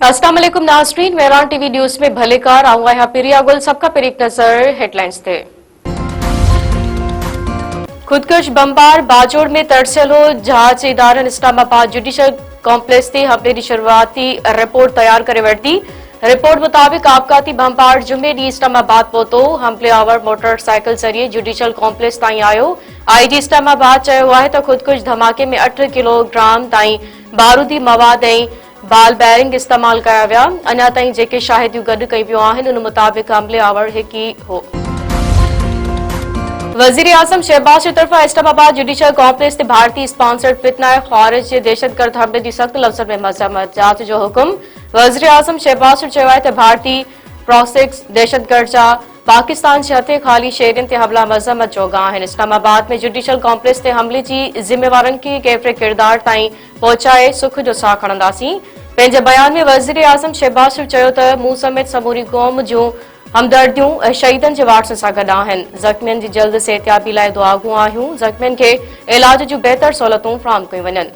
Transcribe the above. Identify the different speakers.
Speaker 1: अस्सलाम वालेकुम नाज़रीन, मेहरान टीवी न्यूज़ में भलेकार आऊंगा यहाँ पिरिया गुल। सबका पर एक नजर हेडलाइंस थे। खुदकुश बमबार बाजोड़ में तरसेलो जहाज इदारन इस्लामाबाद जुडिशल कॉम्प्लेक्स से हमले की शुरुआती रिपोर्ट तैयार करे वरती। रिपोर्ट मुताबिक आपघाती बमबार जुमे डी इस्लामाबाद पहुतो। हमले आवर मोटरसाइकिल जरिए जुडिशल कॉम्प्लेक्स ताईं आयो। आईजी इस्लामाबाद चयो आहे त खुदकुश धमाके में 8 किलोग्राम ताईं बारूदी मवाद ऐं बाल बैरिंग इस्तेमाल कया विया। अञा ताईं जेके शाहिदियूं गॾु कई वियूं आहिनि उन मुताबिक हमले आवर हिक ई हो। वजीर आजम शहबाज की तरफा इस्लामाबाद जुडिशल कॉम्प्लेक्स से भारतीय स्पॉन्सर्ड फितना खारिज के दहशतगर्द हमले की सख्त लफ्ज़ में मज़म्मत। जांच जो हुक्म। वजीर आजम शहबाज चयो आहे त भारतीय प्रोसेक्स दहशतगर्द जा पाकिस्तान जे हथे ख़ाली शेरनि ते हमला मज़म्मत जोगा आहिनि। इस्लामाबाद में जुडिशल कॉम्प्लेक्स ते हमले जी ज़िम्मेवारनि खे कैफ़रे किरदार ताईं पहुचाए सुख जो साह खणंदासीं। पंहिंजे बयान में वज़ीर आज़म शहबाज चयो त मूं समेत समूरी क़ौम जूं हमदर्दियूं ऐं शहीदनि जे वारसनि सां गॾु आहिनि। ज़ख़्मियुनि जी जल्द सेहतियाबी लाइ दुआगूं आहियूं। ज़ख़्मियुनि खे इलाज जूं बहितर सहूलतूं फ़राहम कयूं वञनि।